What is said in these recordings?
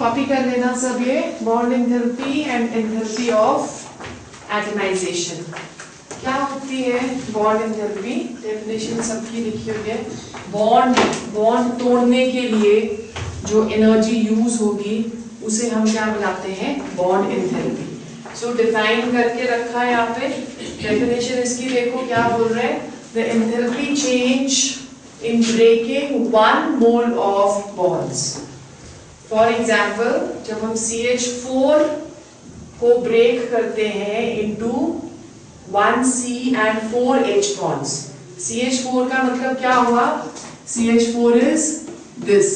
Copy कर लेना सब ये bond enthalpy and enthalpy of atomization. क्या होती है बॉन्ड एंथैल्पी? डेफिनेशन सबकी लिखी हुई है। बॉन्ड तोड़ने के लिए जो एनर्जी यूज होगी उसे हम क्या बुलाते हैं? Bond enthalpy. सो डिफाइन करके रखा है यहाँ पे। डेफिनेशन इसकी देखो क्या बोल रहे हैं। The enthalpy change in breaking one mole of bonds. For example, जब हम CH4 को ब्रेक करते हैं into 1C and 4H bonds। CH4 का मतलब क्या हुआ? CH4 is this।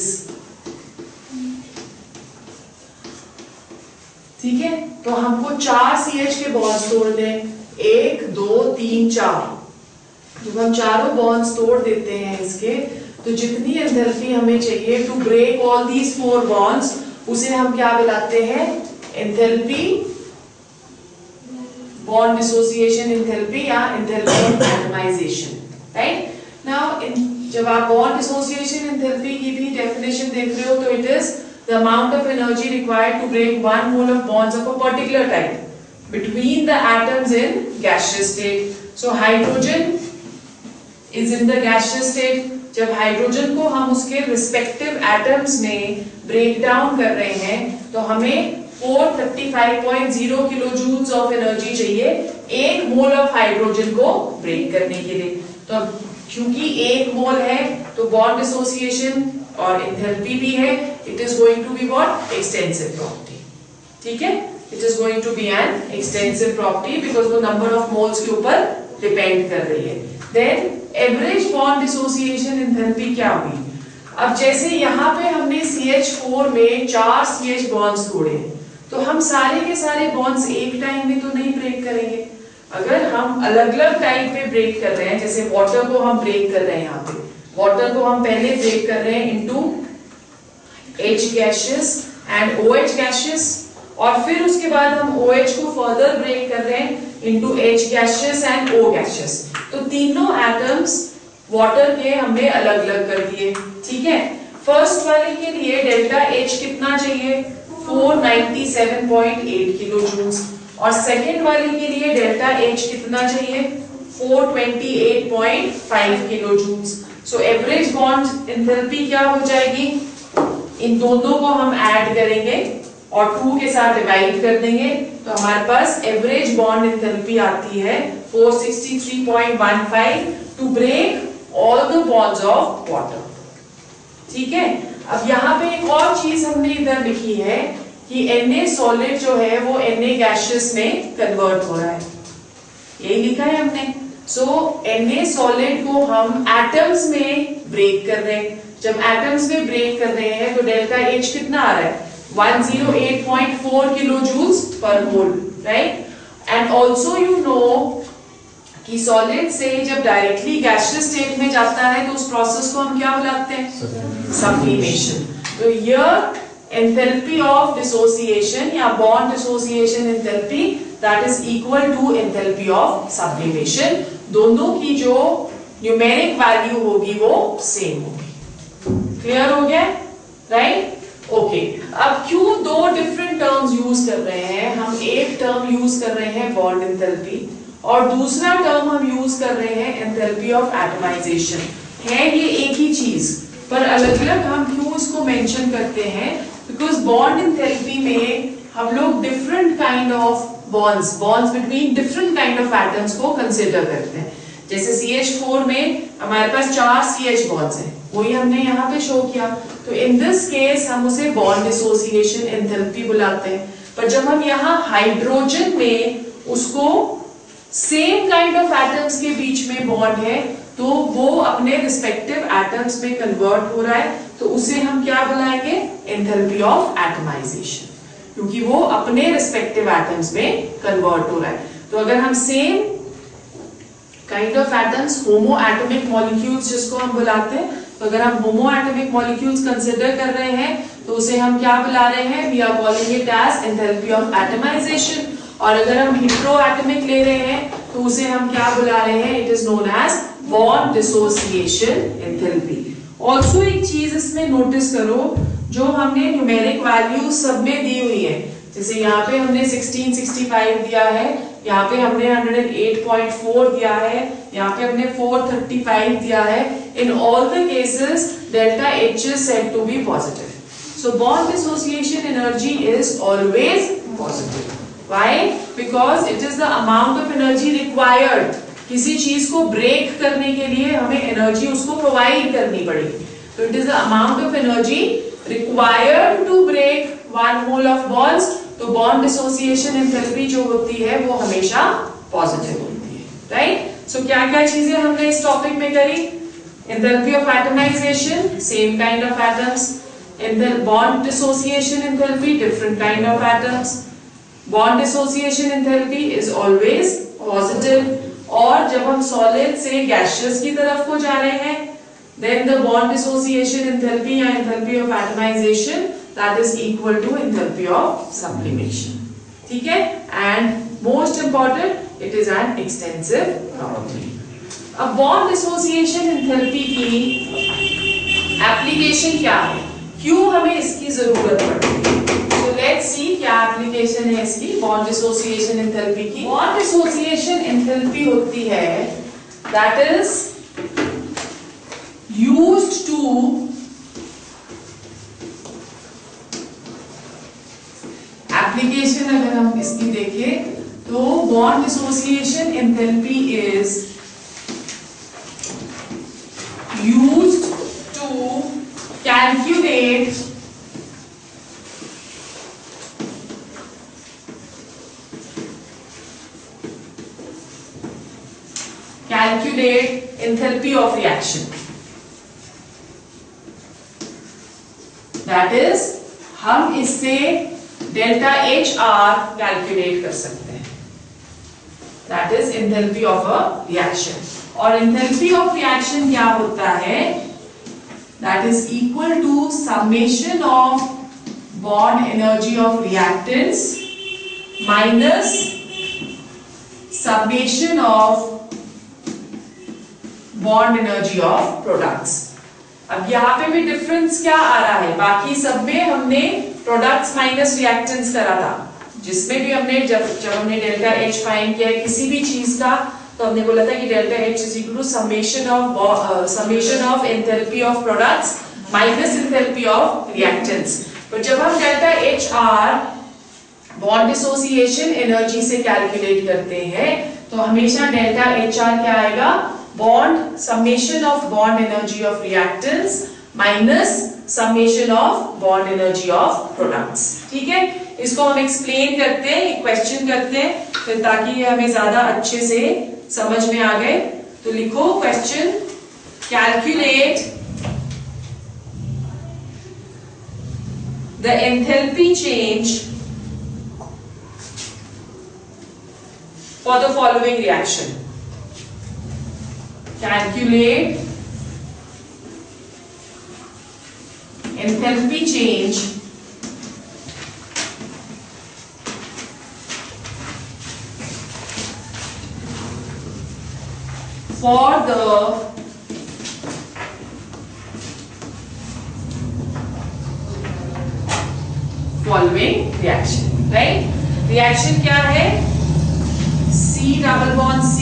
ठीक है, तो हमको 4 CH के बॉन्ड्स तोड़ने हैं, 1 2 3 4। जब हम चारों बॉन्ड्स तोड़ देते हैं इसके, तो जितनी एंथैल्पी हमें चाहिए to break all these 4 bonds, उसे हम क्या बुलाते हैं? एंथैल्पी बॉन्ड डिसोसिएशन एंथैल्पी या enthalpy of atomization. Right now, जब आप बॉन्ड डिसोसिएशन एंथैल्पी की भी डेफिनेशन देख रहे हो तो it is the amount of energy required to break one mole of bonds of a particular type between the atoms in gaseous state. So hydrogen is in the gaseous state. जब hydrogen को हम उसके respective atoms में break down कर रहे हैं तो हमें 435.0 किलो जूल्स ऑफ एनर्जी चाहिए एक मोल ऑफ हाइड्रोजन को ब्रेक करने के लिए। तो क्योंकि एक मोल है तो बॉन्ड डिसोसिएशन और एंथैल्पी भी है, it is going to be what? Extensive property. ठीक है, it is going to be an extensive property because वो नंबर ऑफ मोल्स के ऊपर डिपेंड कर रही है। Then average bond dissociation enthalpy क्या हुई? अब जैसे यहाँ पे हमने CH4 में 4 CH बॉन्ड्स तोड़े, तो हम सारे के सारे बॉन्ड्स एक टाइम में तो नहीं ब्रेक करेंगे। अगर हम अलग अलग टाइम पे ब्रेक कर रहे हैं, जैसे वाटर को हम ब्रेक कर रहे हैं, यहाँ पे वाटर को हम पहले ब्रेक कर रहे हैं into H gaseous and OH gaseous, और फिर उसके बाद हम OH को फर्दर ब्रेक कर रहे हैं into H gaseous and O gaseous। तो तीनों एटम्स वाटर के हमने अलग अलग कर दिए। ठीक है, फर्स्ट वाले के लिए डेल्टा H कितना चाहिए? 497.8 किलो जूल्स, और सेकेंड वाले के लिए डेल्टा H कितना चाहिए? 428.5 kilo joules. So average bond enthalpy क्या हो जाएगी? इन दोनों को हम ऐड करेंगे और 2 के साथ डिवाइड कर देंगे, तो हमारे पास एवरेज बॉन्ड एंथैल्पी आती है 463.15 to break all the bonds of water. ठीक है, अब यहाँ पे एक और चीज हमने इधर लिखी है कि Na सॉलिड जो है वो Na गैसियस में कन्वर्ट हो रहा है, यही लिखा है हमने। सो Na सॉलिड को हम एटम्स में ब्रेक कर रहे हैं। जब एटम्स में ब्रेक कर रहे हैं तो डेल्टा H कितना आ रहा है? 108.4 kilo joules per mole. Right, and also you know कि सॉलिड से जब डायरेक्टली गैसियस स्टेट में जाता है तो उस प्रोसेस को हम क्या बुलाते हैं? सब्लिमेशन। तो यह एंथैल्पी ऑफ डिसोसिएशन या bond dissociation enthalpy that is equal to enthalpy of sublimation. दोनों की जो न्यूमेरिक वैल्यू होगी वो सेम होगी। क्लियर हो गया? Right, okay. अब क्यों दो डिफरेंट टर्म्स यूज कर रहे हैं? हम एक टर्म यूज कर रहे हैं बॉन्ड एंथैल्पी और दूसरा टर्म हम यूज कर रहे हैं एंथैल्पी ऑफ एटमाइजेशन। है ये एक ही चीज, पर अलग अलग हम क्यों इसको मेंशन करते हैं? बिकॉज बॉन्ड एंथैल्पी में हम लोग different kind of bonds between different kind of atoms को कंसिडर करते हैं। जैसे CH4 में हमारे पास 4 CH बॉन्ड्स हैं, वही हमने यहाँ पे शो किया। तो इन दिस केस हम उसे बॉन्ड डिसोसिएशन एंथैल्पी बुलाते हैं। पर जब हम यहाँ हाइड्रोजन में उसको सेम काइंड ऑफ एटम्स के बीच में बॉन्ड है तो वो अपने रिस्पेक्टिव एटम्स में कन्वर्ट हो रहा है, तो उसे हम क्या बुलाएंगे? एंथैल्पी ऑफ एटमाइजेशन, क्योंकि वो अपने रिस्पेक्टिव एटम्स में कन्वर्ट हो रहा है। तो अगर हम same kind of atoms, homo atomic molecules जिसको हम बुलाते हैं, तो अगर हम होमो एटॉमिक मॉलिक्यूल्स कंसिडर कर रहे हैं तो उसे हम क्या बुला रहे हैं? We are calling it as enthalpy of atomization. और अगर हम हेटेरो एटॉमिक ले रहे हैं तो उसे हम क्या बुला रहे हैं? It is known as bond dissociation enthalpy. Also एक चीज इसमें नोटिस करो, जो हमने न्यूमेरिक वैल्यूज सब में दी हुई है, जैसे यहाँ पे हमने 1665 दिया है, यहाँ पे हमने 108.4 दिया है, यहाँ पे हमने 435 दिया है. In all the cases, delta H is said to be positive. So bond dissociation energy is always positive. Why? Because it is the amount of energy required. किसी चीज को ब्रेक करने के लिए हमें एनर्जी उसको प्रोवाइड करनी पड़ेगी. तो it is the amount of energy required to break one mole of bonds. तो बॉन्ड डिसोसिएशन एंथैल्पी जो होती है वो हमेशा पॉजिटिव होती है. राइट? सो क्या क्या चीजें हमने इस टॉपिक में करी? Enthalpy of atomization, same kind of atoms. Bond dissociation enthalpy, different kind of atoms. Bond dissociation enthalpy is always positive. और जब हम सॉलिड से गैसियस की तरफ को जा रहे हैं, then the bond dissociation enthalpy या enthalpy of atomization that is equal to enthalpy of sublimation. ठीक है? And most important, it is an extensive property. अब bond dissociation enthalpy की application क्या है? क्यों हमें इसकी जरूरत पड़ती है? So let's see क्या application है इसकी bond dissociation enthalpy की. Bond dissociation enthalpy होती है that is used to application अगर हम इसकी देखें तो bond dissociation enthalpy is used to calculate enthalpy of reaction. That is, हम इससे डेल्टा HR कैलकुलेट कर सकते हैं. That is enthalpy of a reaction. और enthalpy of reaction क्या होता है? That is equal to summation of bond energy of reactants minus summation of bond energy of products. अब यहाँ पे भी डिफरेंस क्या आ रहा है? बाकी सब में हमने प्रोडक्ट्स माइनस रिएक्टेंट्स करा था, जिसमें भी हमने जब हमने डेल्टा H फाइंड किया है किसी भी चीज का, तो हमने बोला था कि delta H is equal to summation of enthalpy of products minus enthalpy of reactants. पर जब हम delta HR bond dissociation energy से कैलकुलेट करते हैं तो हमेशा डेल्टा HR क्या आएगा? Bond summation of bond energy of reactants minus summation of bond energy of products. ठीक है? इसको हम एक्सप्लेन करते हैं, क्वेश्चन करते हैं, फिर ताकि ये हमें ज्यादा अच्छे से समझ में आ गए. तो लिखो question, calculate the enthalpy change for the following reaction. Calculate enthalpy change for the following reaction. Right? Reaction क्या है? C double bond C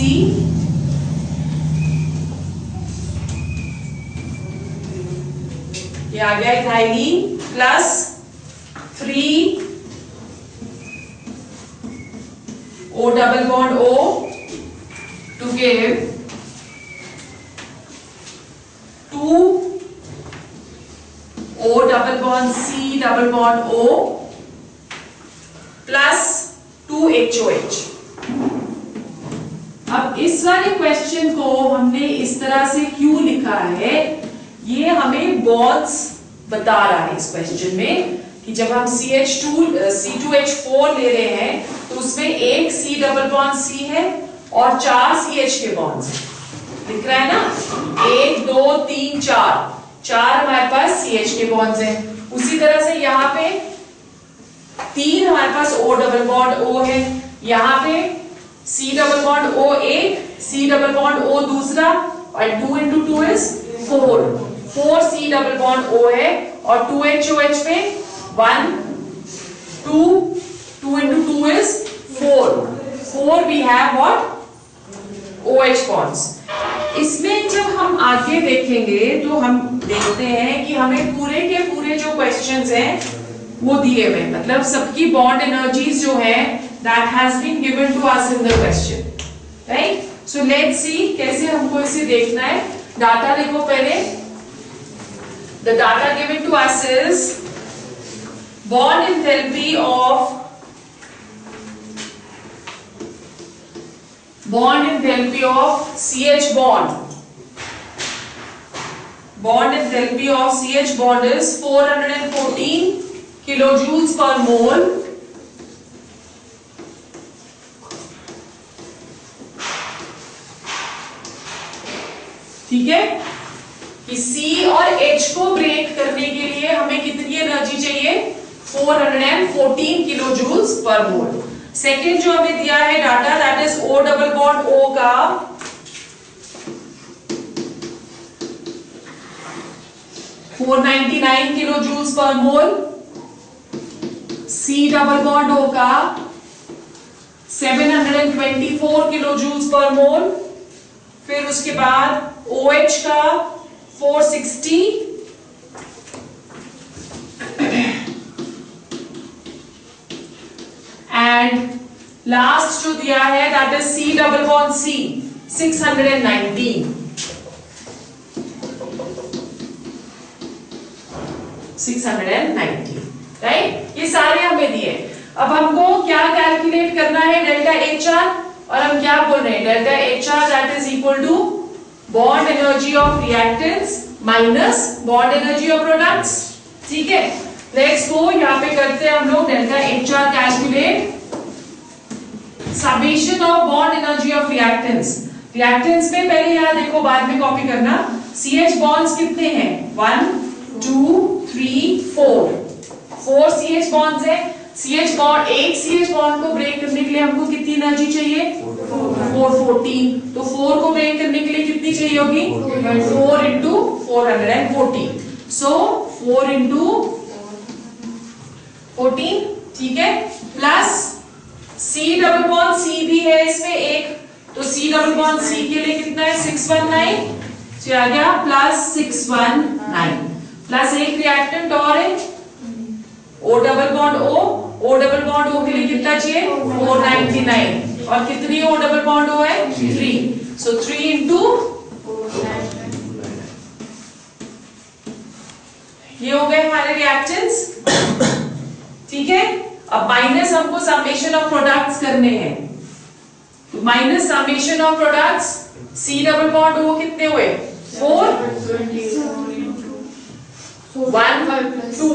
ये आ गया ethylene plus 3 O double bond O to give 2 O double bond C double bond O plus 2 HOH. अब इस वाले question को हमने इस तरह से क्यों लिखा है? ये हमें बॉन्ड्स बता रहा है इस क्वेश्चन में कि जब हम C2H4 ले रहे हैं तो उसमें एक C डबल बॉन्ड C है और 4 CH के बॉन्ड्स हैं. लिख रहा है ना? 1 2 3 4 हमारे पास CH के बॉन्ड्स हैं. उसी तरह से यहाँ पे 3 हमारे पास O डबल बॉन्ड O है, यहाँ पे C डबल बॉन्ड O एक, C डबल बॉन्ड O दूसरा, और 2 into 2 is 4 C double bond O है और 2HOH पे 1 2 2 into 2 is 4 we have what OH bonds। इसमें जब हम आगे देखेंगे तो हम देखते हैं कि हमें पूरे के पूरे जो क्वेश्चंस हैं वो दिए हुए, मतलब सबकी बॉन्ड एनर्जीज जो है that has been given to us in the question, right? So let's see कैसे हमको इसे देखना है। डाटा देखो पहले। The data given to us is bond enthalpy of CH bond. Bond enthalpy of CH bond is 414 kilojoules per mole. ठीक है कि C और H को ब्रेक करने के लिए हमें कितनी एनर्जी चाहिए 414 किलोजूल्स पर मोल। सेकेंड जो हमें दिया है data that is O double bond O का 499 किलोजूल्स पर मोल, C डबल बॉन्ड O का 724 किलोजूल्स पर मोल, फिर उसके बाद OH का 460 एंड लास्ट जो दिया है that is C double bond C 619 right. ये सारे हमें दिए। अब हमको क्या कैलकुलेट करना है डेल्टा HR, और हम क्या बोल रहे हैं delta HR that is equal to bond energy of reactants minus bond energy of products. ठीक है, लेट्स गो। यहाँ पे करते हैं हम लोग delta HR calculate summation of bond energy of reactants. Reactants में पहले यहाँ देखो, बाद में कॉपी करना। CH बॉन्ड्स कितने हैं 1 2 3 4 CH बॉन्ड्स है। CH बॉन्ड, एक CH बॉन्ड को ब्रेक करने के लिए हमको कितनी एनर्जी चाहिए 414। तो 4 को ब्रेक करने के लिए कितनी चाहिए होगी 4 into 414। सो 4 into 14, ठीक है, plus C double bond C भी है इसमें एक, तो C डबल बॉन्ड C के लिए कितना है 619 आ गया, प्लस 619 प्लस एक रिएक्टेंट और है O double bond O double bond O के लिए कितना चाहिए 499, और कितनी O डबल बॉन्ड O है 3, सो 3 into ये हो गए हमारे रिएक्टेंट्स। ठीक है, अब माइनस हमको समेशन ऑफ प्रोडक्ट्स करने हैं, तो minus summation of products C double bond O कितने हुए 4 1 2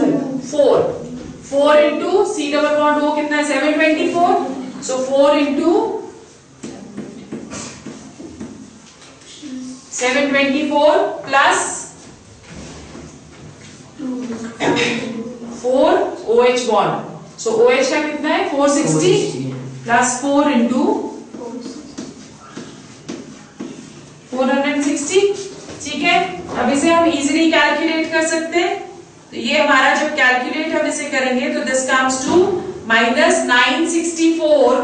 4 into C double bond O कितना है 724, सो 4 into 724 प्लस 4 OH बॉन्ड, सो OH का कितना है 460 प्लस 4 into 460। ठीक है, अब इसे हम इजीली कैलकुलेट कर सकते हैं। तो ये हमारा जब कैलकुलेट हम इसे करेंगे तो this comes to minus 964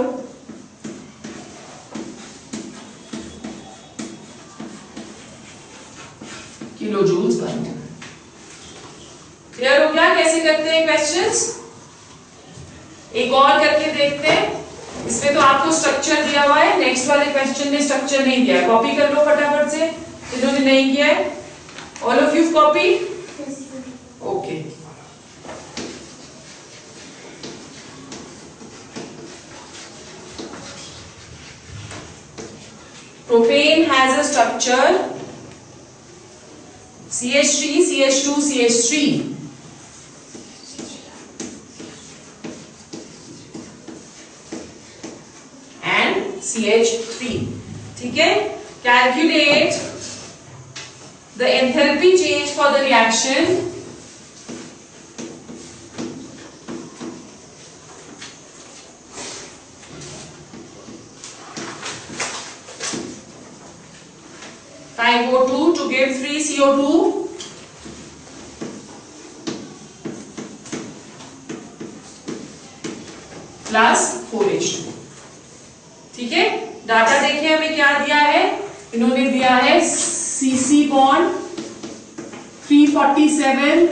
kilo joules per mole. Clear हो गया कैसे करते हैं क्वेश्चंस? एक और करके देखते हैं। इसमें तो आपको स्ट्रक्चर दिया हुआ है, नेक्स्ट वाले क्वेश्चन में स्ट्रक्चर नहीं दिया है। कॉपी कर लो फटाफट से जिन्होंने नहीं किया है। All of you copy? Okay. Propane has a structure CH3, CH2, CH3 and CH3. ठीक है, calculate the enthalpy change for the reaction to give 3 CO2 plus 4H2। ठीक है, डाटा देखिए हमें क्या दिया है, इन्होंने दिया है CC bond 347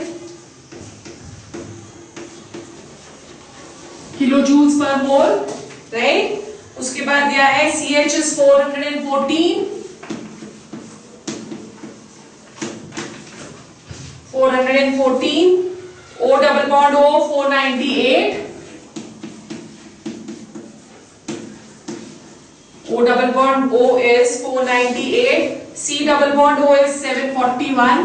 किलोजूल्स per mole, right. उसके बाद दिया है CH is 414 O double bond O 498, O double bond O is 498, C double bond O is 741,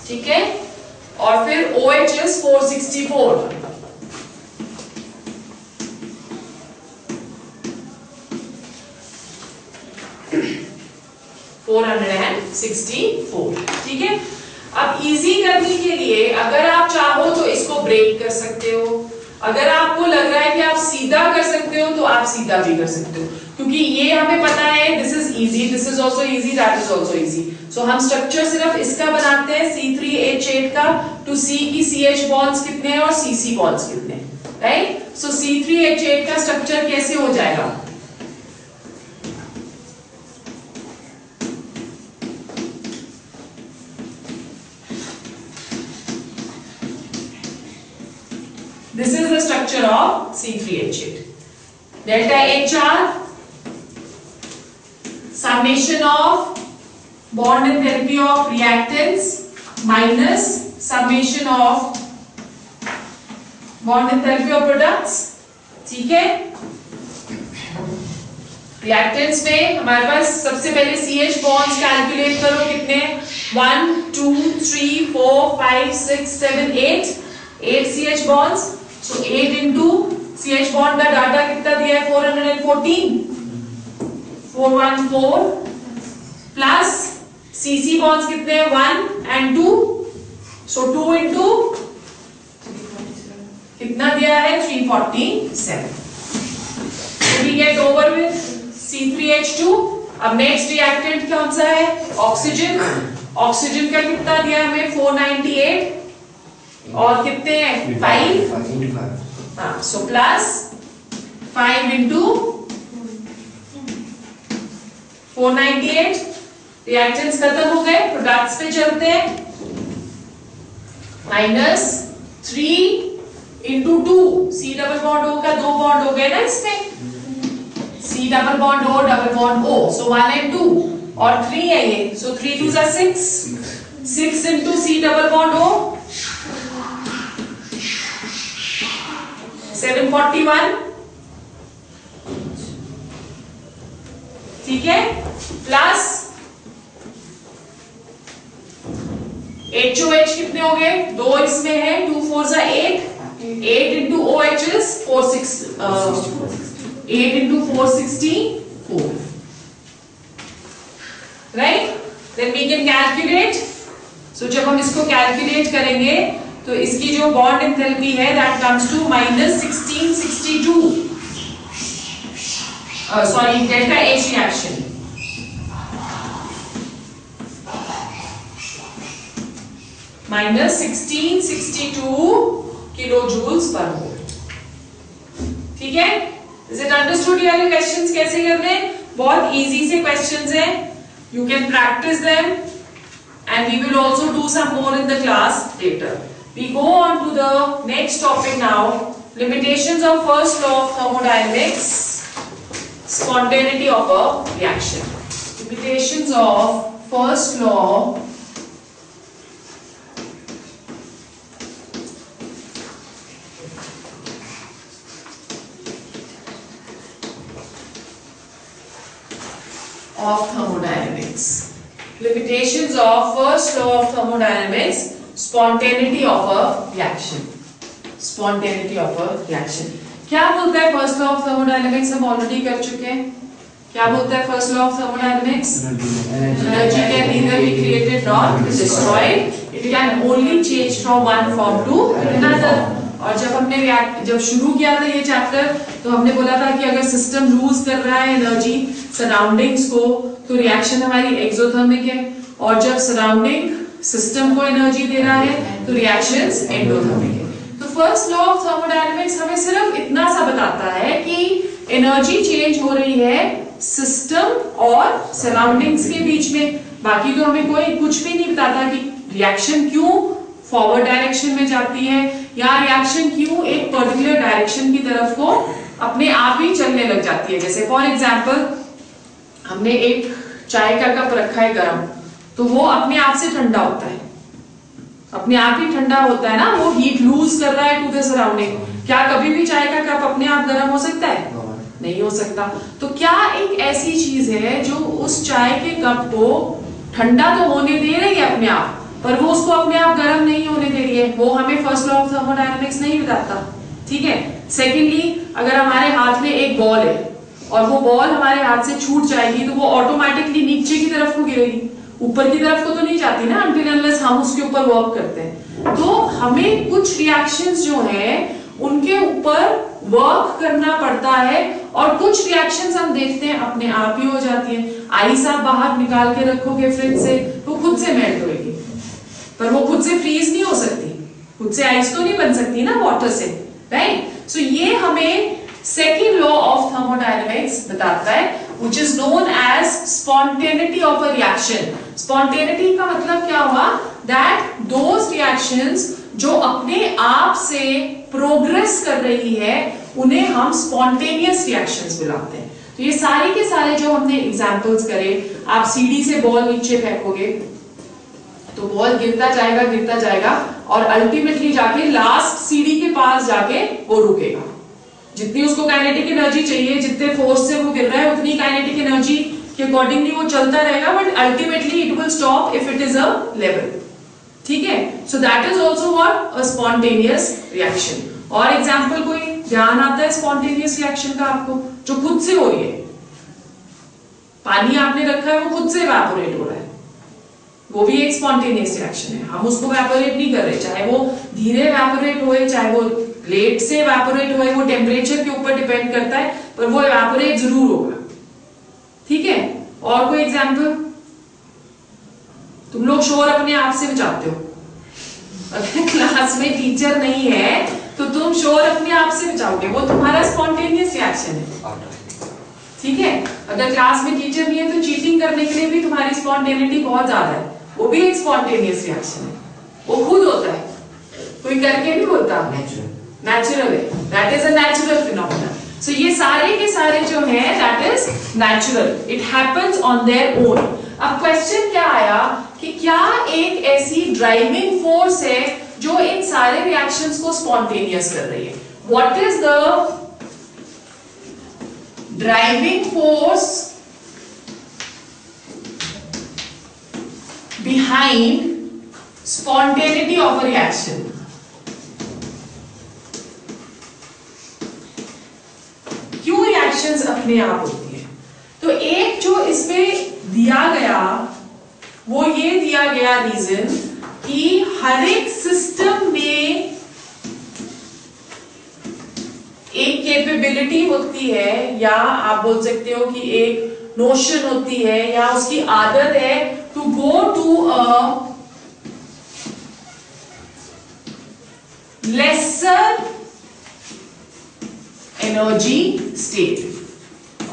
ठीक है, और फिर OH is 464। 464, ठीक है। अब इजी करने के लिए अगर आप चाहो तो इसको ब्रेक कर सकते हो, अगर आपको लग रहा है कि आप सीधा कर सकते हो तो आप सीधा भी कर सकते हो, क्योंकि ये हमें पता है this is easy, this is also easy, that is also easy. So हम स्ट्रक्चर सिर्फ इसका बनाते हैं C3H8 का, टू सी की CH बॉन्ड्स कितने हैं और CC बॉन्ड्स कितने हैं, राइट। सो C3H8 का स्ट्रक्चर कैसे हो जाएगा, this is the structure of C3H8. Delta HR, summation of bond enthalpy of reactants minus summation of bond enthalpy of products, ठीक है। reactants में हमारे पास सबसे पहले CH bonds कैलकुलेट करो, कितने 1 2 3 4 5 6 7 8 CH bonds। So 8 into CH bond का data कितना दिया है 414 414 प्लस CC bonds कितने हैं 1 and 2, so 2 into कितना दिया है 347। So we get over with C3H2। अब नेक्स्ट रिएक्टेंट कौन सा है, ऑक्सीजन। ऑक्सीजन का कितना दिया है हमें 498 और कितने हैं 5, हाँ, सो प्लस 5 into 498। रिएक्टेंट्स खत्म हो गए, प्रोडक्ट्स पे चलते हैं, minus 3 into 2, C double bond O का 2 बॉन्ड हो गए ना इसमें, C double bond O double bond O, so 1 and 2 और 3 है ये, सो 3 2 are 6, 6 into C double bond O 741, ठीक है, प्लस HOH कितने हो गए, 2 इसमें है, 2 4 8 into OH is 8 into 464, right? Then we can calculate. So जब हम इसको कैलकुलेट करेंगे तो इसकी जो बॉन्ड एंथैल्पी है that comes to -1662, sorry delta H reaction -1662 kilojoules per mole, ठीक है। Is it understood? ये वाले क्वेश्चंस कैसे करने हैं, बहुत इजी से क्वेश्चंस हैं, you can practice them and we will also do some more in the class later. We go on to the next topic now, limitations of first law of thermodynamics, spontaneity of a reaction. Limitations of first law of thermodynamics. Limitations of first law of thermodynamics, spontaneity of a reaction. Spontaneity of a reaction. क्या बोलता है first law of thermodynamics, हम already कर चुके हैं। क्या बोलता है first law of thermodynamics, energy can neither be created nor destroyed, it can only change from one form to another. और जब शुरू किया था ये चैप्टर तो हमने बोला था कि अगर सिस्टम लूज कर रहा है एनर्जी सराउंडिंग्स को तो रिएक्शन हमारी एक्सोथर्मिक है, और जब सराउंडिंग सिस्टम को एनर्जी दे रहा है, तो रिएक्शंस एंडोथर्मिक है। तो फर्स्ट लॉ ऑफ थर्मोडायनेमिक्स हमें सिर्फ इतना सा बताता है कि एनर्जी चेंज हो रही है सिस्टम और सराउंडिंग्स के बीच में। बाकी तो हमें कोई कुछ भी नहीं बताता कि रिएक्शन क्यों फॉरवर्ड डायरेक्शन में जाती है या रिएक्शन क्यों एक पर्टिकुलर डायरेक्शन की तरफ को अपने आप ही चलने लग जाती है। जैसे फॉर एग्जांपल हमने एक चाय का कप रखा है गर्म, तो वो अपने आप से ठंडा होता है, अपने आप ही ठंडा होता है ना, वो हीट लूज कर रहा है टू द सराउंडिंग। क्या कभी भी चाय का कप अपने आप गर्म हो सकता है? नहीं हो सकता। तो क्या एक ऐसी चीज है जो उस चाय के कप को ठंडा तो होने दे रही है अपने आप, पर वो उसको अपने आप गर्म नहीं होने दे रही है? वो हमें फर्स्ट लॉ ऑफ थर्मोडायनेमिक्स नहीं बताता। ठीक है। सेकेंडली, अगर हमारे हाथ में एक बॉल है और वो बॉल हमारे हाथ से छूट जाएगी, तो वो ऑटोमेटिकली नीचे की तरफ को गिरेगी, ऊपर की तरफ को तो नहीं जाती ना, अनटिल अनलेस हम उसके ऊपर वर्क करते हैं। तो हमें कुछ रिएक्शंस जो है उनके ऊपर वर्क करना पड़ता है, और कुछ रिएक्शंस हम देखते हैं अपने आप ही हो जाती है। आइस आप बाहर निकाल के रखोगे फ्रिज से, तो खुद से मेल्ट होगी, पर वो खुद से फ्रीज नहीं हो सकती, खुद से आइस तो नहीं बन सकती ना वाटर से, राइट। सो ये हमें सेकेंड लॉ ऑफ थर्मोडायनेमिक्स बताता है, which is known as spontaneity of a reaction। spontaneity का मतलब क्या हुआ? that those reactions जो अपने आप से प्रोग्रेस कर रही है, उन्हें हम spontaneous reactions बुलाते हैं। तो ये सारे के सारे जो हमने एग्जांपल्स करे, आप सीढ़ी से बॉल नीचे फेंकोगे तो बॉल गिरता जाएगा और अल्टीमेटली जाके लास्ट सीढ़ी के पास जाके वो रुकेगा। जितनी उसको काइनेटिक एनर्जी चाहिए, जितने फोर्स से वो गिर रहा है, उतनी काइनेटिक एनर्जी के अकॉर्डिंगली वो चलता रहेगा, but ultimately it will stop if it is a level. ठीक है। So that is also what? A spontaneous reaction. और एग्जाम्पल कोई ध्यान आता है स्पॉन्टेनियस रिएक्शन का आपको, जो खुद से हो रही है? पानी आपने रखा है, वो खुद से इवेपोरेट हो रहा है, वो भी एक स्पॉन्टेनियस रिएक्शन है। हम उसको इवेपोरेट नहीं कर रहे, चाहे वो धीरे इवेपोरेट होए, चाहे वो लेट से इवेपोरेट होए, वो टेम्परेचर के ऊपर डिपेंड करता है, पर वो इवेपोरेट जरूर होगा। ठीक है। और कोई एग्जांपल? तुम लोग शोर अपने आप से बचाते हो, अगर क्लास में टीचर नहीं है तो तुम शोर अपने आप से बचाओगे, वो तुम्हारा स्पॉन्टेनियस रिएक्शन है। ठीक है। अगर क्लास में टीचर नहीं है तो चीटिंग करने के लिए भी तुम्हारी स्पॉन्टेनिटी बहुत ज्यादा है, वो भी एक स्पॉन्टेनियस रिएक्शन है, वो खुद होता है, कोई करके नहीं बोलता, नेचुरल है, that is a natural phenomena. So ये सारे के सारे जो है that is natural, it happens on their own. अब क्वेश्चन क्या आया कि क्या एक ऐसी ड्राइविंग फोर्स है जो इन सारे रिएक्शंस को स्पॉन्टेनियस कर रही है? What is the driving force behind spontaneity of a reaction? क्यों रिएक्शंस अपने आप होती है? तो एक जो इसमें दिया गया, वो ये दिया गया रीजन कि हर एक सिस्टम में एक कैपेबिलिटी होती है, या आप बोल सकते हो कि एक नोशन होती है, या उसकी आदत है to go to a lesser energy state.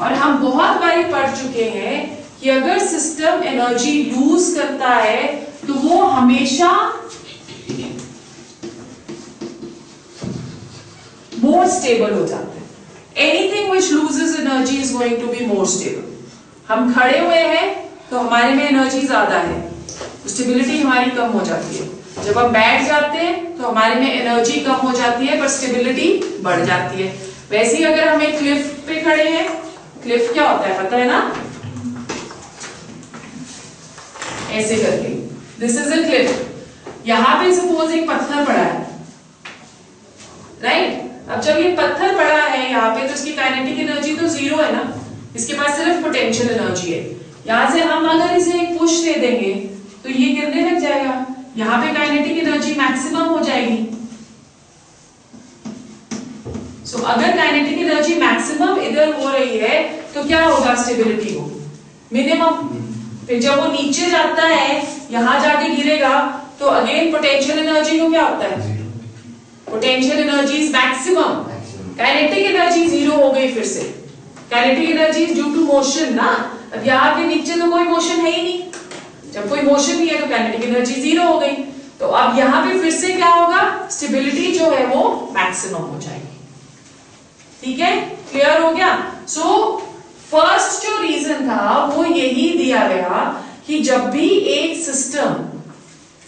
और हम बहुत बार पढ़ चुके हैं कि अगर सिस्टम एनर्जी लूज करता है तो वो हमेशा मोर स्टेबल हो जाता है। Anything which loses energy is going to be more stable. हम खड़े हुए हैं तो हमारे में एनर्जी ज्यादा है, स्टेबिलिटी हमारी कम हो जाती है। जब हम बैठ जाते हैं तो हमारे में एनर्जी कम हो जाती है, पर स्टेबिलिटी बढ़ जाती है। वैसे ही अगर हम एक क्लिफ पे खड़े हैं, क्लिफ क्या होता है पता है ना? ऐसे करके, दिस इज अ क्लिफ। यहां पे सपोज एक पत्थर पड़ा है, राइट? अब जब ये पत्थर पड़ा है यहाँ पे, तो इसकी काइनेटिक एनर्जी तो जीरो है ना, इसके पास सिर्फ पोटेंशियल एनर्जी है। यहां से हम अगर इसे एक पुश दे देंगे तो ये गिरने लग जाएगा, यहाँ पे काइनेटिक एनर्जी मैक्सिमम हो जाएगी। सो अगर काइनेटिक एनर्जी मैक्सिमम इधर हो रही है तो क्या होगा? स्टेबिलिटी हो मिनिमम। फिर जब वो नीचे जाता है यहां जाके गिरेगा तो अगेन पोटेंशियल एनर्जी को क्या होता है, potential energy is maximum, kinetic energy zero हो गई फिर से, kinetic energy due to motion ना। अब यहाँ के नीचे तो कोई मोशन है ही नहीं, जब कोई मोशन नहीं है तो काइनेटिक एनर्जी जीरो हो गई, तो अब यहाँ पे फिर से क्या होगा, स्टेबिलिटी जो है वो मैक्सिमम हो जाएगी। ठीक है, क्लियर हो गया। सो फर्स्ट जो रीजन था वो यही दिया गया कि जब भी एक सिस्टम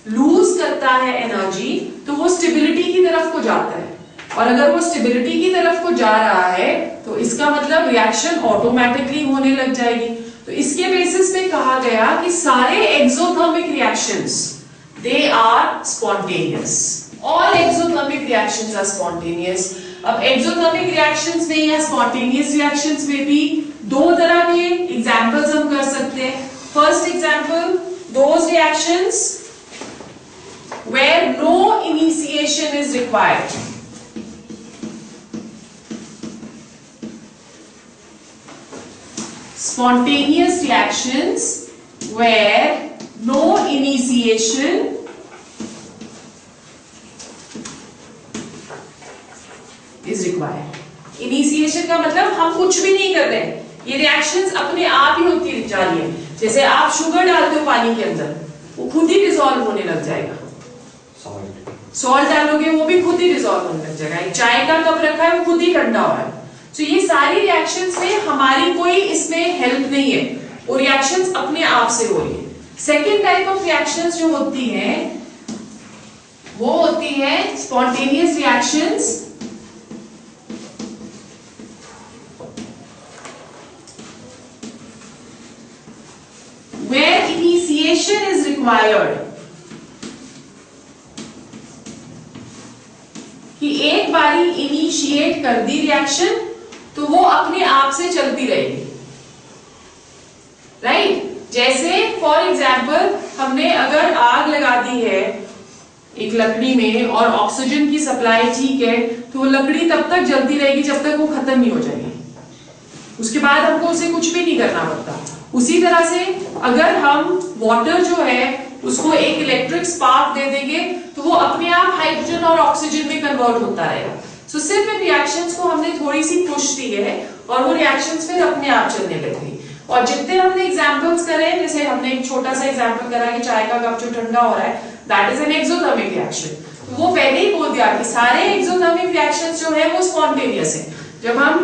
लूज करता है एनर्जी तो वो स्टेबिलिटी की तरफ को जाता है, और अगर वो स्टेबिलिटी की तरफ को जा रहा है तो इसका मतलब रिएक्शन ऑटोमेटिकली होने लग जाएगी। तो इसके बेसिस पे कहा गया कि सारे exothermic reactions they are spontaneous, all exothermic reactions are spontaneous. अब एक्सोथर्मिक रिएक्शंस में या स्पॉन्टेनियस रिएक्शंस में भी दो तरह के एग्जांपल्स हम कर सकते हैं। First example, those reactions where no initiation is required. Spontaneous reactions where no initiation is required. Initiation का मतलब हम कुछ भी नहीं कर रहे हैं, ये रिएक्शंस अपने आप ही होती जा रही है। जैसे आप शुगर डालते हो पानी के अंदर, वो खुद ही डिसॉल्व होने लग जाएगा। सॉल्ट डालोगे वो भी खुद ही डिसॉल्व होने लग जाएगा। चाय का कप रखा है वो खुद ही ठंडा हो रहा है। तो ये सारी रिएक्शंस में हमारी कोई इसमें हेल्प नहीं है, वो रिएक्शंस अपने आप से हो रही है। सेकेंड टाइप ऑफ रिएक्शंस जो होती हैं वो होती है spontaneous reactions where initiation is required. कि एक बारी इनिशिएट कर दी रिएक्शन तो वो अपने आप से चलती रहेगी, राइट। जैसे फॉर एग्जाम्पल हमने अगर आग लगा दी है एक लकड़ी में और ऑक्सीजन की सप्लाई ठीक है, तो वो लकड़ी तब तक जलती रहेगी जब तक वो खत्म नहीं हो जाएगी, उसके बाद हमको उसे कुछ भी नहीं करना पड़ता। उसी तरह से अगर हम वाटर जो है उसको एक इलेक्ट्रिक स्पार्क दे देंगे तो वो अपने आप हाइड्रोजन और ऑक्सीजन में कन्वर्ट होता रहेगा। सो सिर्फ इन रिएक्शंस को हमने थोड़ी सी पुश दी है और वो रिएक्शंस फिर अपने आप चलने लगती। और जितने हमने एग्जांपल्स करे, जैसे हमने एक छोटा सा एग्जांपल करा कि चाय का कप जो ठंडा हो रहा है, that is an exothermic reaction. तो वो पहले ही बोल दिया कि सारे एक्सोथर्मिक रिएक्शंस जो है वो स्पॉन्टेनियस है। जब हम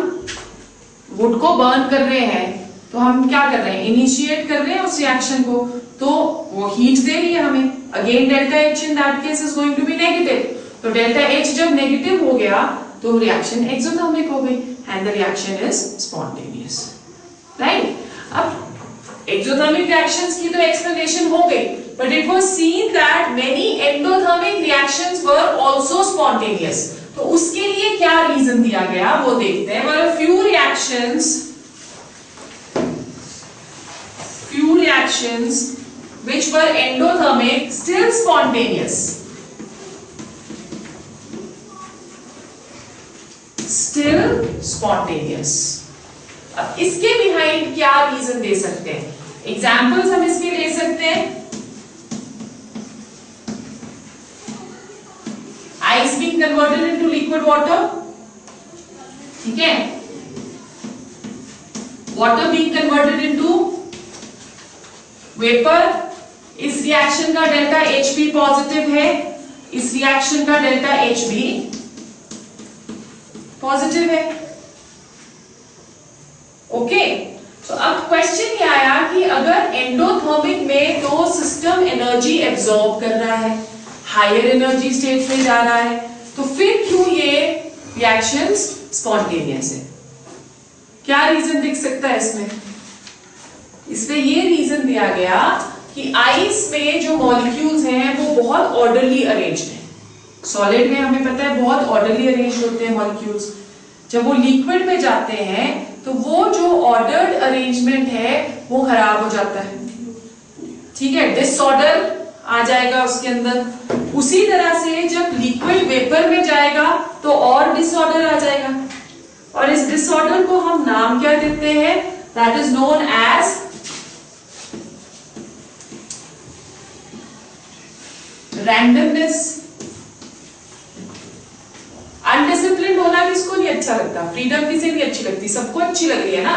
वुड को बर्न कर रहे हैं तो हम क्या कर रहे हैं, इनिशिएट कर रहे हैं उस रिएक्शन को, तो वो हीट दे रही है हमें। Again delta H in that case is going to be negative, तो डेल्टा एच जब नेगेटिव हो गया तो रिएक्शन एक्सोथर्मिक हो गई and the reaction is spontaneous, right. अब एक्सोथर्मिक रिएक्शंस की तो एक्सप्लेनेशन हो गई, but it was seen that many endothermic reactions were also spontaneous. तो उसके लिए क्या रीजन दिया गया वो देखते हैं। Were few reactions which were endothermic still spontaneous, अब इसके बिहाइंड क्या रीजन दे सकते हैं, एग्जांपल्स हम इसके ले सकते हैं। Ice being converted into liquid water, ठीक है, water being converted into vapour. इस रिएक्शन का डेल्टा एच भी पॉजिटिव है, इस रिएक्शन का डेल्टा एच भी पॉजिटिव है, ओके। तो अब क्वेश्चन ये आया कि अगर एंडोथर्मिक में तो सिस्टम एनर्जी एब्सॉर्ब कर रहा है, हायर एनर्जी स्टेट में जा रहा है, तो फिर क्यों ये रिएक्शंस स्पॉन्टेनियस है? क्या रीजन दिख सकता है इसमें? इसमें ये रीजन दिया गया कि आइस में जो मॉलिक्यूल्स हैं वो बहुत ऑर्डरली अरेंज्ड हैं। सॉलिड में हमें पता है बहुत ऑर्डरली अरेंज्ड होते हैं मॉलिक्यूल्स, जब वो लिक्विड में जाते हैं तो वो जो ऑर्डर्ड अरेंजमेंट है वो खराब हो जाता है, ठीक है, डिसऑर्डर आ जाएगा उसके अंदर। उसी तरह से जब लिक्विड वेपर में जाएगा तो और डिसऑर्डर आ जाएगा, और इस डिसऑर्डर को हम नाम क्या देते हैं, that is known as randomness. Undisciplined होना किसको नहीं अच्छा लगता, फ्रीडम किसे नहीं अच्छी लगती, सबको अच्छी लग रही है ना।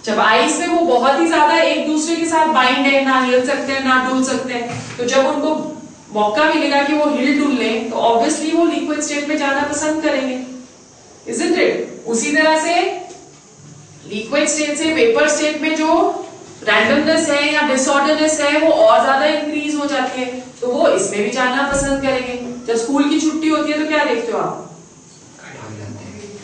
जब आइस में वो बहुत ही ज्यादा एक दूसरे के साथ बाइंड है, ना हिल सकते हैं ना डुल सकते हैं, तो जब उनको मौका मिलेगा कि वो हिल डुल लें तो ऑब्वियसली वो लिक्विड स्टेट में जाना पसंद करेंगे, इजंट इट। उसी तरह से लिक्विड स्टेट से वेपर स्टेट में जो रैंडमनेस है या डिसऑर्डरनेस है वो और ज्यादा इंक्रीज हो जाती है, तो वो इसमें भी जाना पसंद करेंगे। जब स्कूल की छुट्टी होती है तो क्या देखते हो आप,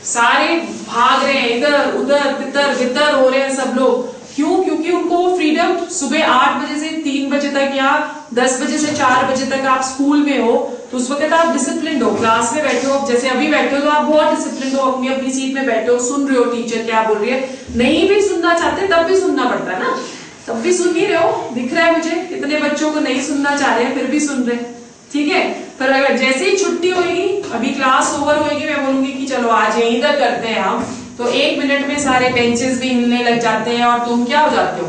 सारे भाग रहे हैं, इधर उधर तितर बितर हो रहे हैं सब लोग। क्यों? क्योंकि उनको फ्रीडम, सुबह 8 बजे से 3 बजे तक या 10 बजे से 4 बजे तक आप स्कूल में हो, तो उस वक्त आप डिसिप्लिन हो, क्लास में बैठे हो, जैसे अभी बैठे हो तो आप बहुत डिसिप्लिन हो, अपनी अपनी सीट में बैठे हो, सुन रहे हो टीचर क्या बोल रही है। नहीं भी सुनना चाहते तब भी सुनना पड़ता है ना, तब भी सुन ही रहे हो। दिख रहा है मुझे कितने बच्चों को नहीं सुनना चाह रहे हैं फिर भी सुन रहे हैं, ठीक है। पर अगर जैसे ही छुट्टी होगी, अभी क्लास ओवर होगी, मैं बोलूंगी कि चलो आज यहीं तक करते हैं हम, तो 1 मिनट में सारे बेंचेस भी हिलने लग जाते हैं और तुम क्या हो जाते हो,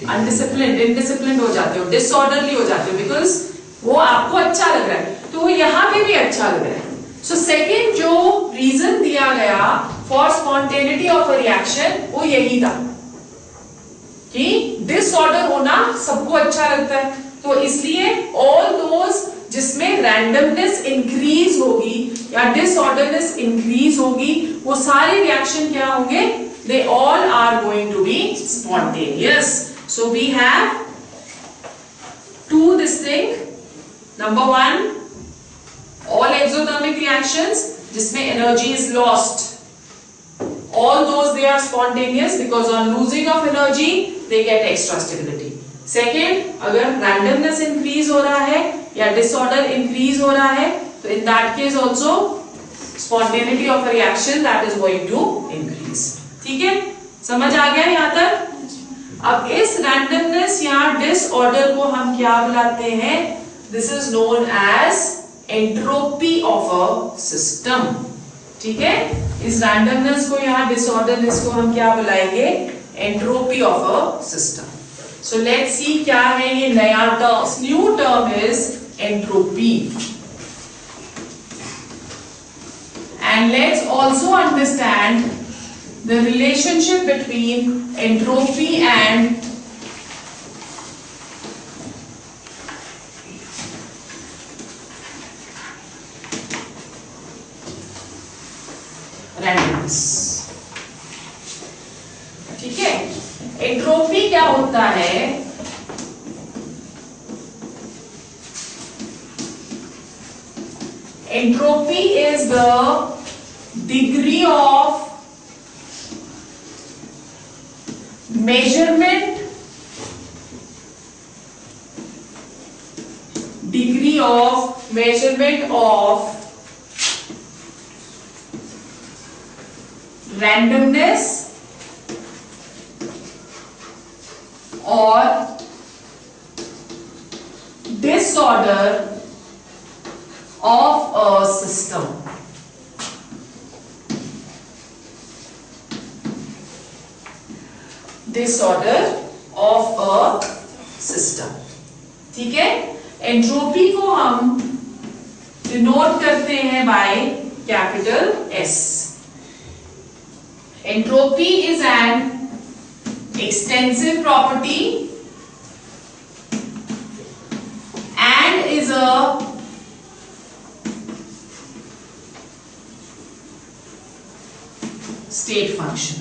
अनडिसिप्लिन, इनडिसिप्लिन हो जाते हो, डिसऑर्डरली हो जाते हो, बिकॉज वो आपको अच्छा लग रहा है, तो वो यहाँ पे भी अच्छा लग रहा है। सो सेकेंड जो रीजन दिया गया for spontaneity of a reaction वो यही था कि डिसऑर्डर होना सबको अच्छा लगता है, तो इसलिए ऑल दोज जिसमें रैंडमनेस इंक्रीज होगी या डिसऑर्डरनेस इंक्रीज होगी, वो सारे रिएक्शन क्या होंगे, they all are going to be spontaneous. So we have to this thing, number 1 all exothermic reactions जिसमें energy is lost, all those they are spontaneous because on losing of energy they get extra stability. Second, अगर randomness increase हो रहा है या disorder increase हो रहा है, तो in that case also spontaneity of a reaction that is going to increase. ठीक है, समझ आ गया यहाँ तक? अब इस randomness या disorder को हम क्या बुलाते हैं? This is known as entropy of a system. ठीक है, इस randomness को यहाँ disorderness को हम क्या बुलाएंगे? Entropy of a system. So let's see क्या है ये नया term. New term is entropy. And let's also understand the relationship between entropy and randomness. ठीक है, एंट्रोपी क्या होता है? Entropy is the degree of measurement, degree of measurement of randomness or disorder of a system. Disorder of a system. ठीक है, entropy को हम denote करते हैं by capital S. Entropy is an extensive property and is a state function.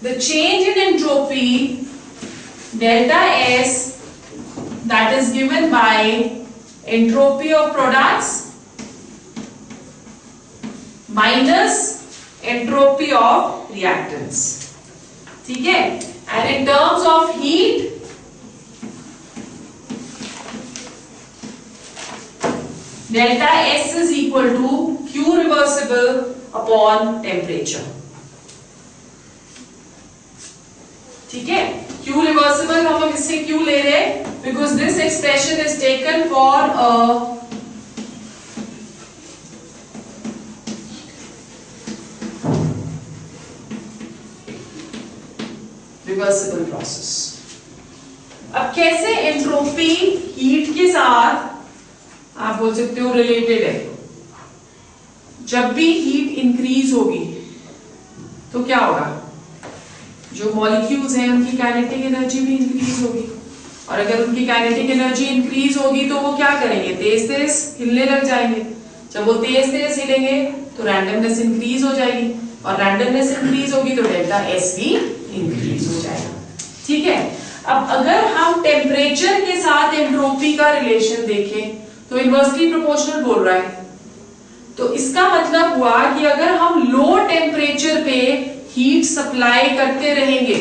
The change in entropy delta S that is given by entropy of products minus entropy of reactants. ठीक है, and in terms of heat delta S is equal to Q reversible upon temperature. ठीक है, Q reversible हम लोग इससे क्यों ले रहे हैं? Because this expression is taken for a reversible process. अब अब कैसे एंट्रोपी हीट के साथ आप बोल सकते हो रिलेटेड है। जब भी हीट इंक्रीज होगी तो क्या होगा, जो मॉलिक्यूल्स हैं उनकी काइनेटिक एनर्जी भी इंक्रीज होगी, और अगर उनकी काइनेटिक एनर्जी इंक्रीज होगी तो वो क्या करेंगे, तेज तेज हिलने लग जाएंगे। जब वो तेज तेज हिलेंगे तो रैंडमनेस इंक्रीज हो जाएगी, और रैंडमनेस इंक्रीज होगी तो डेल्टा एस भी इंक्रीज हो जाएगा। ठीक है, अब अगर हम टेम्परेचर के साथ एंट्रोपी का रिलेशन देखें तो इनवर्सली प्रोपोर्शनल बोल रहा है। तो इसका मतलब हुआ कि अगर हम लो टेम्परेचर पे हीट सप्लाई करते रहेंगे,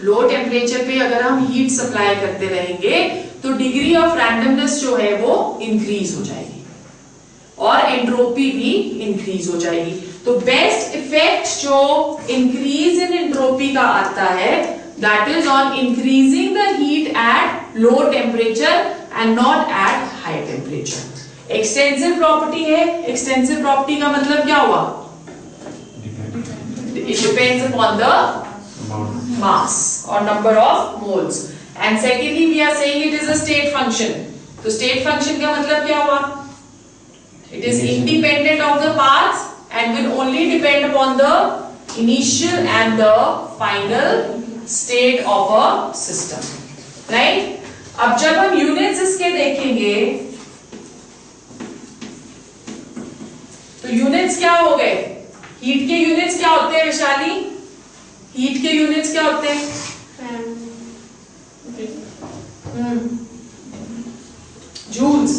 लो टेम्परेचर पे अगर हम हीट सप्लाई करते रहेंगे तो डिग्री ऑफ रैंडमनेस जो है वो इंक्रीज हो जाएगी और एंट्रोपी भी इंक्रीज हो जाएगी। तो बेस्ट इफेक्ट जो इंक्रीज इन एंट्रोपी का आता है that is on increasing the heat at low temperature and not at high temperature. Extensive property है, एक्सटेंसिव प्रॉपर्टी का मतलब क्या हुआ, it depends upon the mass or number of moles, and secondly we are saying it is a state function। तो state function का मतलब क्या हुआ, it is independent of the mass and will only depend upon the initial and the final state of a system, right? अब जब हम units इसके देखेंगे तो यूनिट्स क्या हो गए, हीट के यूनिट्स क्या होते हैं वैशाली, हीट के यूनिट्स क्या होते हैं, जूल्स,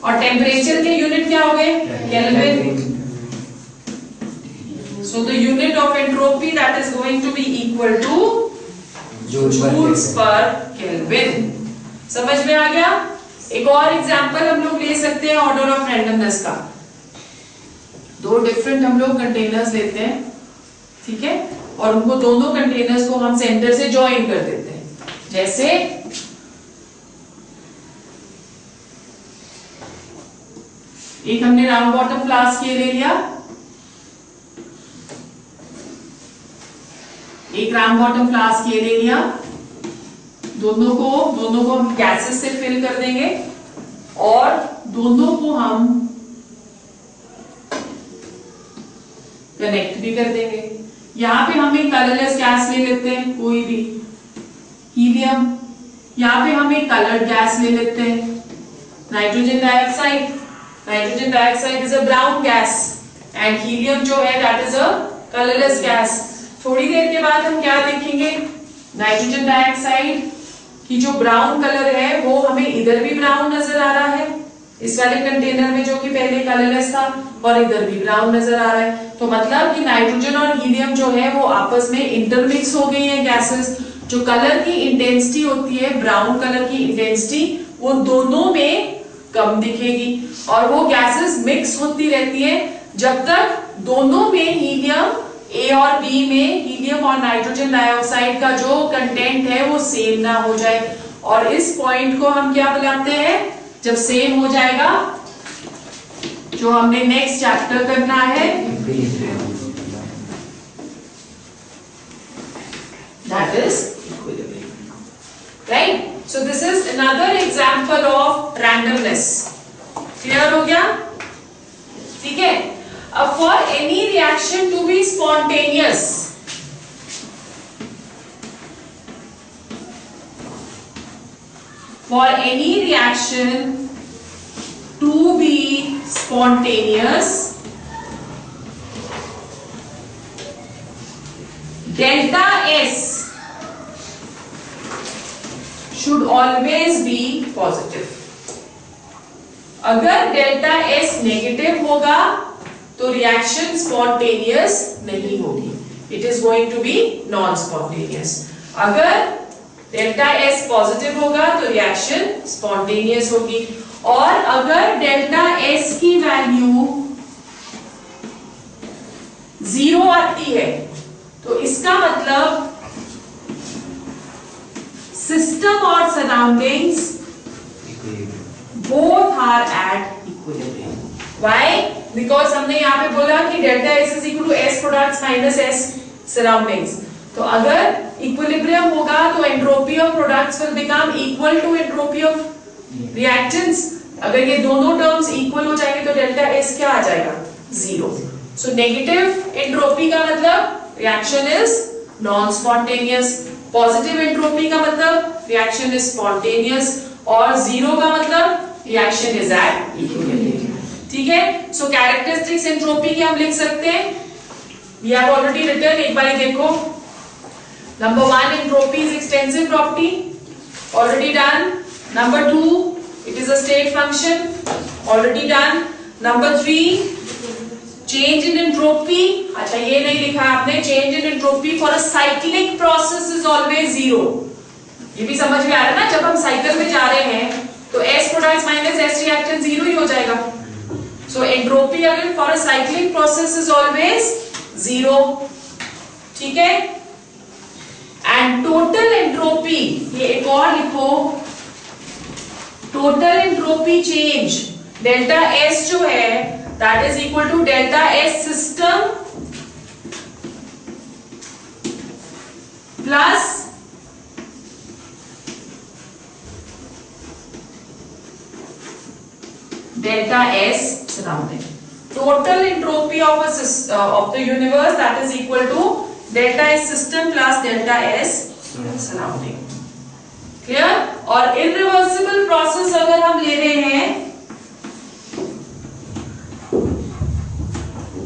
और टेम्परेचर के यूनिट क्या हो गए, kelvin. So the unit of entropy that is going to be equal to joules per kelvin. समझ में आ गया। एक और एग्जांपल हम लोग ले सकते हैं ऑर्डर ऑफ रैंडमनेस का। दो डिफरेंट हम लोग कंटेनर्स लेते हैं, ठीक है, और उनको दोनों कंटेनर्स को हम सेंटर से ज्वाइन कर देते हैं। जैसे एक हमने राउंड बॉटम फ्लास्क ये ले लिया, एक राउंड बॉटम फ्लास्क ये ले लिया, दोनों को हम गैसेस से फिल कर देंगे और दोनों को हम कनेक्ट भी कर देंगे। यहां पे हम एक कलरलेस गैस ले लेते हैं, कोई भी हीलियम, यहां पे हम एक कलर्ड गैस ले लेते हैं, nitrogen dioxide. Nitrogen dioxide is a brown gas and helium जो है that is a colourless gas. थोड़ी देर के बाद हम क्या देखेंगे, नाइट्रोजन डाइऑक्साइड की जो ब्राउन कलर है वो हमें इधर भी ब्राउन नजर आ रहा है इस वाले कंटेनर में जो कि पहले कलरलेस था, और इधर भी ब्राउन नजर आ रहा है। तो मतलब कि नाइट्रोजन और हीलियम जो है वो आपस में इंटरमिक्स हो गई है गैसेस। जो कलर की इंटेंसिटी होती है, ब्राउन कलर की इंटेंसिटी, वो दोनों में कम दिखेगी और वो गैसेस मिक्स होती रहती है जब तक दोनों में हीलियम ए और बी में हीलियम और नाइट्रोजन डाइऑक्साइड का जो कंटेंट है वो सेम ना हो जाए। और इस पॉइंट को हम क्या बुलाते हैं, जब सेम हो जाएगा, जो हमने नेक्स्ट चैप्टर करना है, that is equilibrium, right. So this is another example of randomness. Clear हो गया, ठीक है। For any reaction to be spontaneous, for any reaction to be spontaneous, delta S should always be positive। अगर delta S negative होगा तो reaction spontaneous नहीं होगी, it is going to be non spontaneous. अगर डेल्टा एस पॉजिटिव होगा तो reaction spontaneous होगी, और अगर डेल्टा एस की वैल्यू 0 आती है तो इसका मतलब सिस्टम और surroundings both are at equilibrium. Why? Because हमने यहाँ पे बोला कि delta S is equal to S products minus S surroundings. तो अगर इक्विलिब्रियम होगा तो entropy of products will become equal to entropy of reactants. अगर ये दोनों टर्म्स इक्वल हो जाएंगे तो डेल्टा एस क्या आ जाएगा? जीरो। सो नेगेटिव एंट्रोपी का मतलब reaction is non spontaneous, positive entropy का मतलब रिएक्शन इज स्पॉन्टेनियस, और जीरो का मतलब रिएक्शन इज एट इक्विलिब्रियम। ठीक है, सो कैरेक्टरिस्टिक्स एंट्रोपी की हम लिख सकते हैं, वी हैव ऑलरेडी रिटन, एक बार देखो। Number 1, entropy is extensive property, already done. Number 2, it is a state function, already done. Number 3, change in entropy, अच्छा ये नहीं लिखा आपने, change in entropy for a cyclic process is always zero। ये भी समझ में आ रहा है ना, जब हम साइकिल में जा रहे हैं तो S products minus S reactant zero ही हो जाएगा। So entropy अगर for a cyclic process is always zero, ठीक है। And total entropy, ये एक और लिखो, total entropy change delta S जो है that is equal to delta S system plus delta S surrounding. Total entropy of the universe that is equal to delta S system plus delta S surrounding. Clear? और irreversible process अगर हम ले रहे हैं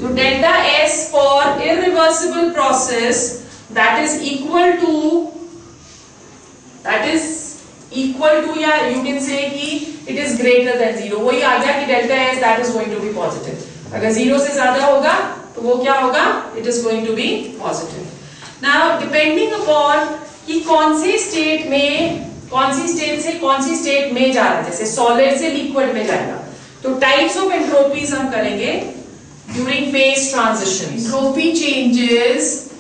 तो delta S for irreversible process that is equal to या you can say कि it is greater than zero. वही आ गया कि delta S that is going to be positive. अगर जीरो से ज्यादा होगा तो वो क्या होगा? It is going to be positive. Now depending upon कि कौन सी स्टेट में, कौन सी स्टेट से कौन सी स्टेट में जा रहा है, जैसे सॉलिड से लिक्विड में जाएगा, तो टाइप्स ऑफ एंट्रोपीज हम करेंगे during phase transition. Entropy changes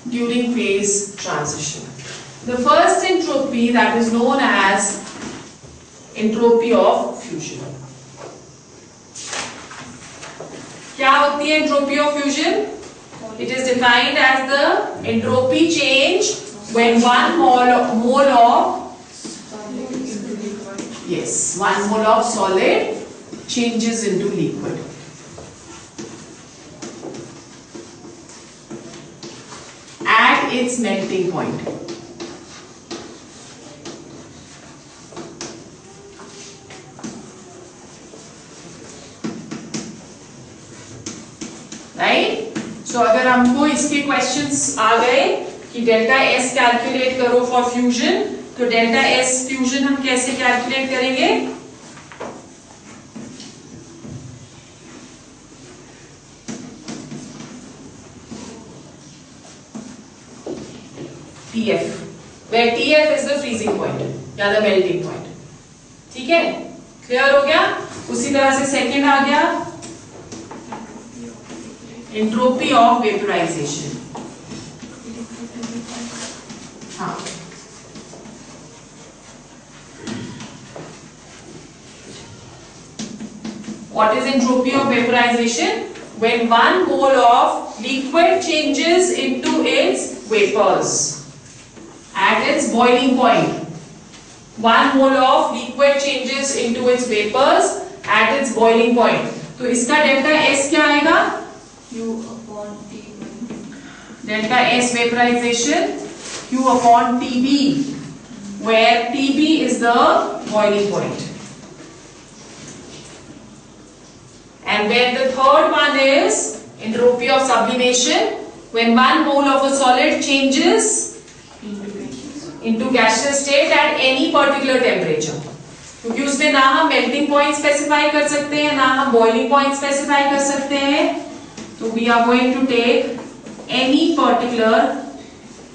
during phase transition. The first entropy that is known as entropy of fusion. क्या होती है entropy of fusion? It is defined as the entropy change when one mole of solid changes into liquid. At its melting point. Right? So अगर हमको इसके questions आ गए कि delta S calculate करो for fusion, तो डेल्टा एस फ्यूजन हम कैसे calculate करेंगे? TF, where TF is the freezing point या the melting point। ठीक है, क्लियर हो गया? उसी तरह से सेकेंड आ गया entropy of vaporization। हाँ, what is entropy of vaporization? When one mole of liquid changes into its vapors at its boiling point। One mole of liquid changes into its vapors at its boiling point। तो इसका delta S क्या आएगा? Q upon T1। Delta S vaporization Q upon TB, where TB is the boiling point. And then the third one is entropy of sublimation, when one mole of a solid changes into gaseous state at any particular temperature। क्योंकि उसमें ना हम melting point specify कर सकते हैं ना हम boiling point specify कर सकते हैं, तो we are going to take any particular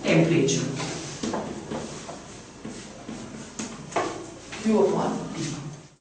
temperature Q upon